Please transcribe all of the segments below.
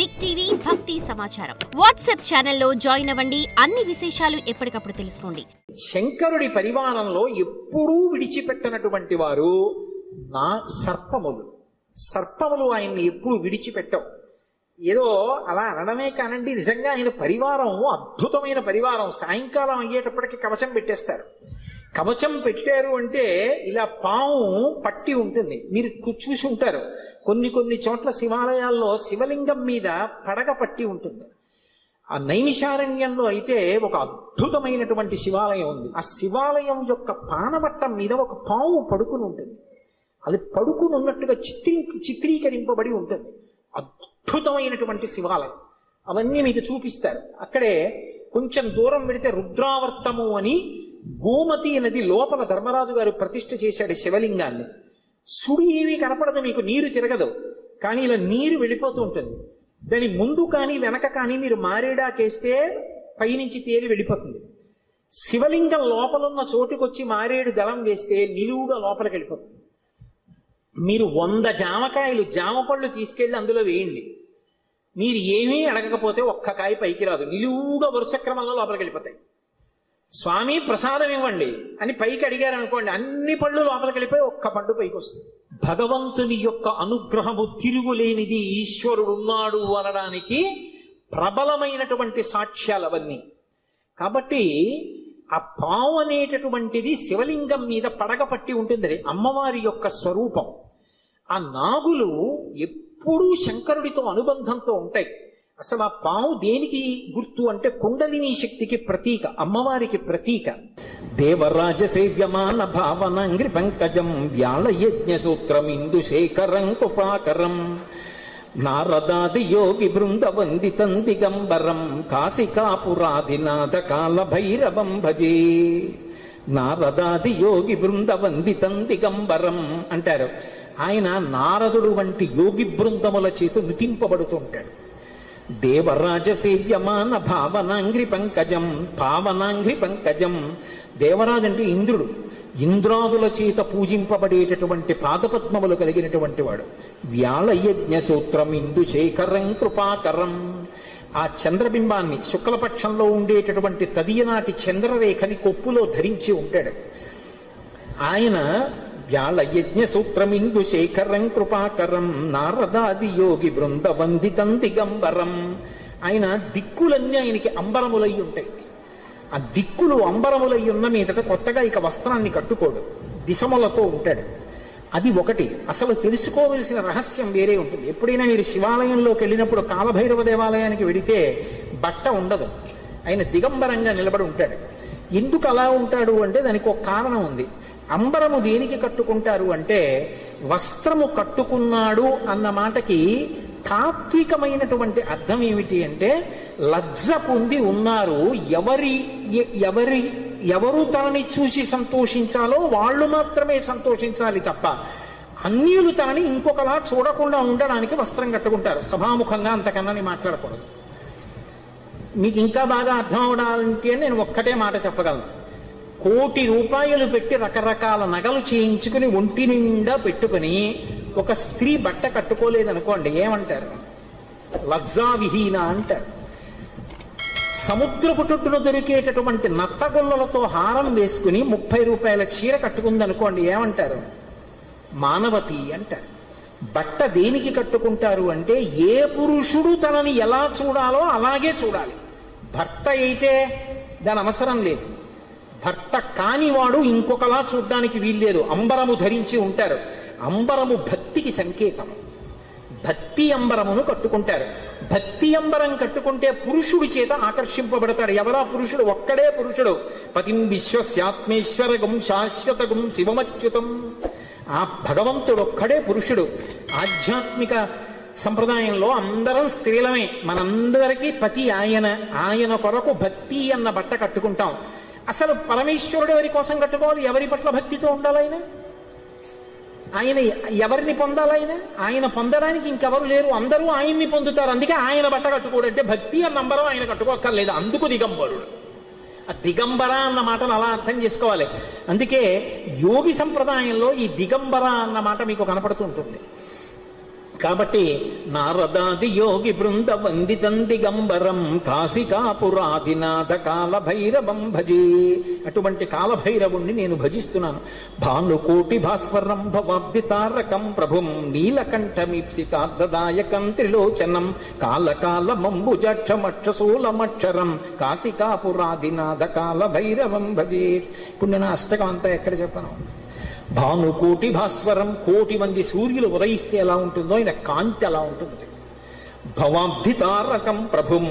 Big TV భక్తి సమాచారం WhatsApp ఛానల్లో జాయిన్ అవ్వండి. అన్ని విశేషాలు ఎప్పటికప్పుడు తెలుసుకోండి. శంకరుడి పరివారంలో ఎప్పుడూ విడిచిపెట్టనటువంటి వారు నా సర్పములు ఆయన్ని ఎప్పుడు విడిచిపెట్టవు. ఏదో అలా అనడమే కానండి, నిజంగా ఆయన పరివారం అద్భుతమైన పరివారం. సాయంకాలం అయ్యేటప్పటికి కవచం పెట్టేస్తారు. కవచం పెట్టారు అంటే ఇలా పాము పట్టి ఉంటుంది. మీరు చూసి ఉంటారు, కొన్ని చోట్ల శివాలయాల్లో శివలింగం మీద పడగ పట్టి ఉంటుంది. ఆ నైమిషారణ్యంలో అయితే ఒక అద్భుతమైనటువంటి శివాలయం ఉంది. ఆ శివాలయం యొక్క పానవట్టం మీద ఒక పాము పడుకుని ఉంటుంది. అది పడుకుని ఉన్నట్టుగా చిత్రీకరింపబడి ఉంటుంది. అద్భుతమైనటువంటి శివాలయం. అవన్నీ మీకు చూపిస్తారు. అక్కడే కొంచెం దూరం వెళితే రుద్రావర్తము అని గోమతి నది లోపల ధర్మరాజు గారు ప్రతిష్ఠ చేశాడు శివలింగాన్ని. సుడి ఏమీ కనపడదు, మీకు నీరు తిరగదు, కానీ ఇలా నీరు వెళ్ళిపోతూ ఉంటుంది. దాని ముందు కానీ వెనక కానీ మీరు మారేడాకేస్తే పైనుంచి తేలి వెళ్ళిపోతుంది. శివలింగం లోపలున్న చోటుకొచ్చి మారేడు దళం వేస్తే నిలువుగా లోపలికి వెళ్ళిపోతుంది. మీరు 100 జామకాయలు జామ పళ్ళు తీసుకెళ్లి అందులో వేయండి, మీరు ఏమీ అడగకపోతే ఒక్క కాయ పైకి రాదు, నిలువుగా వరుస క్రమంలో లోపలికి వెళ్ళిపోతాయి. స్వామి ప్రసాదం ఇవ్వండి అని పైకి అడిగారు అనుకోండి, అన్ని పళ్ళు లోపలికి వెళ్ళిపోయి ఒక్క పండు పైకి వస్తుంది. భగవంతుని యొక్క అనుగ్రహము తిరుగులేనిది, ఈశ్వరుడు ఉన్నాడు అనడానికి ప్రబలమైనటువంటి సాక్ష్యాలు అవన్నీ. కాబట్టి ఆ పావు అనేటటువంటిది శివలింగం మీద పడగ పట్టి ఉంటుంది, అమ్మవారి యొక్క స్వరూపం. ఆ నాగులు ఎప్పుడూ శంకరుడితో అనుబంధంతో ఉంటాయి. అసలు ఆ పాము దేనికి గుర్తు అంటే కుండలిని శక్తికి ప్రతీక, అమ్మవారికి ప్రతీక. దేవరాజ సేవ్యమాన భావనంగ్రి పంకజం వ్యాళయజ్ఞ సూత్రం ఇందుశేఖరం కుపాకరం నారదాది యోగి బృంద వందితం దిగంబరం కాశికాపురాధినాథ కాల భైరవం భజే. నారదాది యోగి బృంద వందితం దిగంబరం అంటారు. ఆయన నారదుడు వంటి యోగి బృందముల చేత నుతింపబడుతుంటాడు. దేవరాజ సేవ్యమాన భావనాంగ్రి పంకజం, పావనాంగ్రి పంకజం. దేవరాజు అంటే ఇంద్రుడు, ఇంద్రాదుల చేత పూజింపబడేటటువంటి పాదపద్మములు కలిగినటువంటి వాడు. వ్యాళయజ్ఞ సూత్రం ఇందుశేఖరం కృపాకరం. ఆ చంద్రబింబాన్ని శుక్లపక్షంలో ఉండేటటువంటి తదియనాటి చంద్రరేఖని కొప్పులో ధరించి ఉంటాడు ఆయన. వ్యాళయజ్ఞ సూత్రం ఇందుశేఖరం కృపాకరం నారదాది యోగి బృంద వందితం దిగంబరం. ఆయన దిక్కులన్నీ ఆయనకి అంబరములై ఉంటాయి. ఆ దిక్కులు అంబరములై ఉన్న మీదట కొత్తగా ఇక వస్త్రాన్ని కట్టుకోడు, దిశములతో ఉంటాడు. అది ఒకటి. అసలు తెలుసుకోవలసిన రహస్యం వేరే ఉంటుంది. ఎప్పుడైనా మీరు శివాలయంలోకి వెళ్ళినప్పుడు కాలభైరవ దేవాలయానికి వెడితే బట్ట ఉండదు, ఆయన దిగంబరంగా నిలబడి ఉంటాడు. ఎందుకు అలా ఉంటాడు అంటే దానికి ఒక కారణం ఉంది. అంబరము దేనికి కట్టుకుంటారు అంటే వస్త్రము కట్టుకున్నాడు అన్న మాటకి తాత్వికమైనటువంటి అర్థం ఏమిటి అంటే లజ్జ పొంది ఉన్నారు. ఎవరు తనని చూసి సంతోషించాలో వాళ్ళు మాత్రమే సంతోషించాలి తప్ప అన్యులు తనని ఇంకొకలా చూడకుండా ఉండడానికి వస్త్రం కట్టుకుంటారు. సభాముఖంగా అంతకన్నా మాట్లాడకూడదు. మీకు ఇంకా బాగా అర్థం అవడానికి నేను ఒక్కటే మాట చెప్పగలను. 1,00,00,000 రూపాయలు పెట్టి రకరకాల నగలు చేయించుకుని ఒంటి నిండా పెట్టుకుని ఒక స్త్రీ బట్ట కట్టుకోలేదనుకోండి, ఏమంటారు? లజ్జావిహీన అంటారు. సముద్రపు తొట్టులో దొరికేటటువంటి నత్తగొల్లలతో హారం వేసుకుని 30 రూపాయల చీర కట్టుకుందనుకోండి, ఏమంటారు? మానవతి అంటారు. బట్ట దేనికి కట్టుకుంటారు అంటే ఏ పురుషుడు తనని ఎలా చూడాలో అలాగే చూడాలి. భర్త అయితే దాని అవసరం లేదు, భర్త కానివాడు ఇంకొకలా చూడ్డానికి వీల్లేదు. అంబరము ధరించి ఉంటారు. అంబరము భక్తికి సంకేతం. భక్తి అంబరమును కట్టుకుంటారు. భక్తి అంబరం కట్టుకుంటే పురుషుడి చేత ఆకర్షింపబడతాడు. ఎవరా పురుషుడు? ఒక్కడే పురుషుడు. పతిం విశ్వస్యాత్మేశ్వరగం శాశ్వతగం శివమచ్యుతం. ఆ భగవంతుడు ఒక్కడే పురుషుడు. ఆధ్యాత్మిక సంప్రదాయంలో అందరం స్త్రీలమే, మనందరికీ పతి ఆయన. ఆయన కొరకు భక్తి అన్న బట్ట కట్టుకుంటాం. అసలు పరమేశ్వరుడు ఎవరి కోసం కట్టుకోవాలి? ఎవరి పట్ల భక్తితో ఉండాలి? ఆయన ఎవరిని పొందాలి? ఆయన పొందడానికి ఇంకెవరు లేరు, అందరూ ఆయన్ని పొందుతారు. అందుకే ఆయన బట్ట కట్టుకోడంటే భక్తి అన్న నంబరం ఆయన కట్టుకోక్కర్లేదు, అందుకు దిగంబరుడు. ఆ దిగంబర అన్న మాటను అలా అర్థం చేసుకోవాలి. అందుకే యోగి సంప్రదాయంలో ఈ దిగంబర అన్న మాట మీకు కనపడుతూ ఉంటుంది. కాబట్టి నారదాది యోగి బృంద వందితం దిగంబరం కాశికాపురాధినాథ కాలభైరవం భజే. అటువంటి కాలభైరవుణ్ణి నేను భజిస్తున్నాను. భానుకోటి భాస్వరం భవాబ్ది తారకం ప్రభుం నీలకంఠమీప్సితార్థదాయకం త్రిలోచనం కాలకాలమంబుజక్షమక్షశూలమక్షరం కాశికాపురాధినాథ కాలభైరవం భజే. ఇప్పుడు నేను అష్టకం అంతా ఎక్కడ చెప్పను. భానుకోటి భాస్వరం, కోటి మంది సూర్యులు ఉదయిస్తే ఎలా ఉంటుందో ఆయన కాంతి అలా ఉంటుంది. భవాబ్ది తారకం ప్రభుం,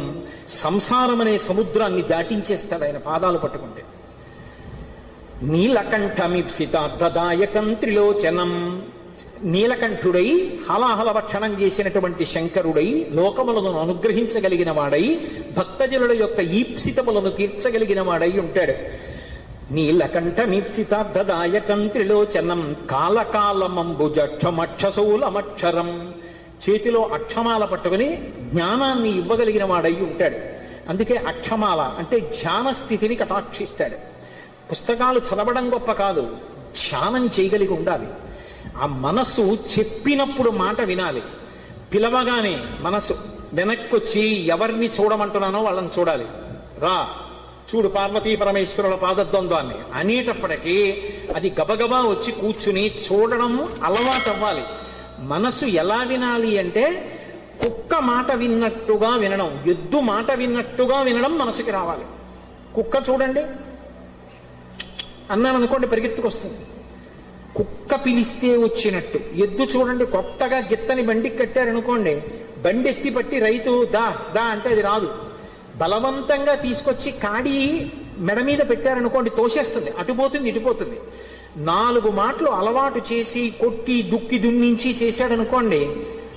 సంసారం అనే సముద్రాన్ని దాటించేస్తాడు ఆయన పాదాలు పట్టుకుంటే. నీలకంఠమీప్సితార్థదాయకం త్రిలోచనం, నీలకంఠుడై హలాహల భక్షణం చేసినటువంటి శంకరుడై లోకములను అనుగ్రహించగలిగిన వాడై భక్తజనుల యొక్క ఈప్సితములను తీర్చగలిగిన వాడై ఉంటాడు. నీలకంఠమీప్సితార్థదాయకం త్రిలోచనం కాలకాలమంబుజక్షమక్షశూలమక్షరం, చేతిలో అక్షమాల పట్టుకుని జ్ఞానాన్ని ఇవ్వగలిగిన వాడై ఉంటాడు. అందుకే అక్షమాల అంటే ధ్యాన స్థితిని కటాక్షిస్తాడు. పుస్తకాలు చదవడం గొప్ప కాదు, ధ్యానం చేయగలిగి ఉండాలి. ఆ మనస్సు చెప్పినప్పుడు మాట వినాలి. పిలవగానే మనసు వెనక్కొచ్చి ఎవరిని చూడమంటున్నానో వాళ్ళని చూడాలి. రా చూడు పార్వతీ పరమేశ్వరుల పాదద్వంద్వాన్ని అనేటప్పటికీ అది గబగబా వచ్చి కూర్చుని చూడడం అలవాటు అవ్వాలి. మనసు ఎలా వినాలి అంటే కుక్క మాట విన్నట్టుగా వినడం, ఎద్దు మాట విన్నట్టుగా వినడం మనసుకి రావాలి. కుక్క చూడండి అన్నాను అనుకోండి పరిగెత్తుకొస్తుంది, కుక్క పిలిస్తే వచ్చినట్టు. ఎద్దు చూడండి కొత్తగా గిత్తని బండికి కట్టారనుకోండి, బండి ఎత్తి పట్టి రైతు దా దా అంటే అది రాదు. బలవంతంగా తీసుకొచ్చి కాడి మెడ మీద పెట్టారనుకోండి తోసేస్తుంది, అటుపోతుంది ఇటుపోతుంది. 4 మాటలు అలవాటు చేసి కొట్టి దుక్కి దున్నించి చేశాడనుకోండి,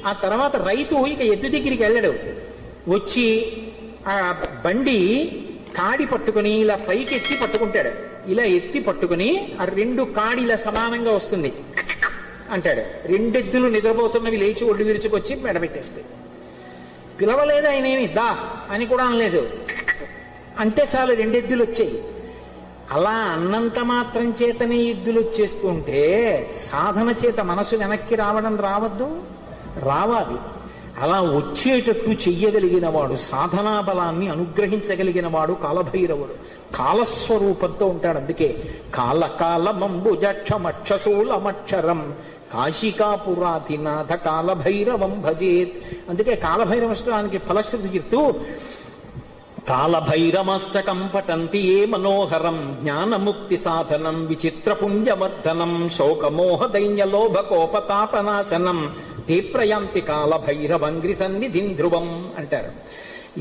ఆ తర్వాత రైతు ఇక ఎద్దు దగ్గరికి వెళ్ళడు. వచ్చి ఆ బండి కాడి పట్టుకుని ఇలా పైకి ఎత్తి పట్టుకుంటాడు. ఇలా ఎత్తి పట్టుకుని ఆ 2 కాడిలా సమానంగా వస్తుంది అంటాడు. 2 ఎద్దులు నిద్రపోతున్నవి లేచి ఒళ్ళు విరుచుకొచ్చి మెడబెట్టేస్తాయి. పిలవలేదు ఆయన ఏమి దా అని కూడా అనలేదు, అంటే చాలు 2 ఎద్దులు వచ్చాయి. అలా అన్నంత మాత్రం చేతనే ఎద్దులు వచ్చేస్తూ ఉంటే సాధన చేత మనసు వెనక్కి రావద్దు, రావాలి. అలా వచ్చేటట్టు చెయ్యగలిగిన వాడు, సాధనా బలాన్ని అనుగ్రహించగలిగిన వాడు కాలభైరవుడు. కాలస్వరూపంతో ఉంటాడు. అందుకే కాలకాలమంబుజక్షమక్షశూలమక్షరం కాశికాపురాధినాథ కాలభైరవం భజేత్. అందుకే కాలభైరవష్టానికి ఫలశ్రుతి చెప్తూ కాలభైరమష్టకం పఠంతి ఏ మనోహరం జ్ఞానముక్తి సాధనం విచిత్ర పుణ్యవర్ధనం శోకమోహ దైన్యలోభకోపతాపనాశనం తే ప్రయాంతి కాలభైరవంగ్రి సన్నిధిం ధ్రువం అంటారు.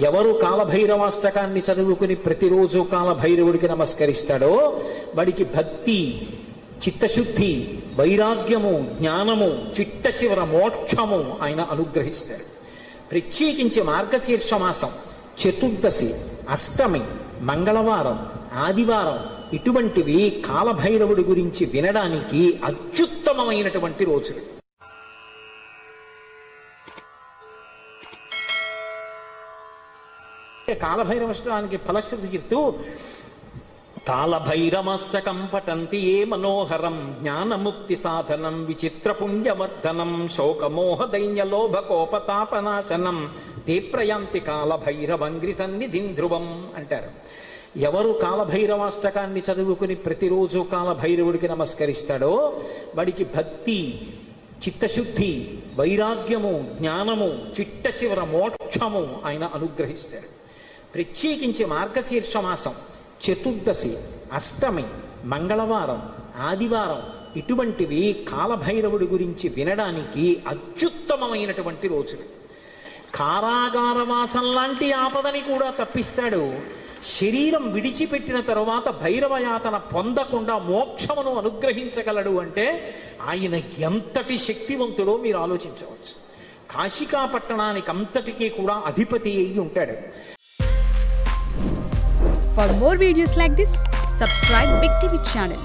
ఎవరు కాలభైరవాష్టకాన్ని చదువుకుని ప్రతిరోజు కాలభైరవుడికి నమస్కరిస్తాడో వాడికి భక్తి, చిత్తశుద్ధి, వైరాగ్యము, జ్ఞానము, చిట్ట చివర మోక్షము ఆయన అనుగ్రహిస్తాడు. ప్రత్యేకించి మార్గశీర్ష మాసం, చతుర్దశి, అష్టమి, మంగళవారం, ఆదివారం ఇటువంటివి కాలభైరవుడి గురించి వినడానికి అత్యుత్తమమైనటువంటి రోజులు. కాలభైరవష్టానికి ఫలశ్రుతి చెప్తూ కాలభైరమష్టకం పఠంతి ఏ మనోహరం జ్ఞానముక్తి సాధనం విచిత్ర పుణ్యవర్ధనం శోకమోహ దైన్యలోభకోపతాపనాశనం తే ప్రయాంతి కాలభైరవంగ్రి సన్నిధిం ధ్రువం అంటారు. ఎవరు కాలభైరవాష్టకాన్ని చదువుకుని ప్రతిరోజు కాలభైరవుడికి నమస్కరిస్తాడో వాడికి భక్తి, చిత్తశుద్ధి, వైరాగ్యము, జ్ఞానము, చిట్ట చివర మోక్షము ఆయన అనుగ్రహిస్తాడు. ప్రత్యేకించి మార్గశీర్ష మాసం, చతుర్దశి, అష్టమి, మంగళవారం, ఆదివారం ఇటువంటివి కాలభైరవుడి గురించి వినడానికి అత్యుత్తమమైనటువంటి రోజులు. కారాగారవాసం లాంటి ఆపదని కూడా తప్పిస్తాడు. శరీరం విడిచిపెట్టిన తరువాత భైరవయాతన పొందకుండా మోక్షమును అనుగ్రహించగలడు అంటే ఆయన ఎంతటి శక్తివంతుడో మీరు ఆలోచించవచ్చు. కాశికా పట్టణానికి అంతటికీ కూడా అధిపతి అయి ఉంటాడు. For more videos like this, subscribe Big TV channel.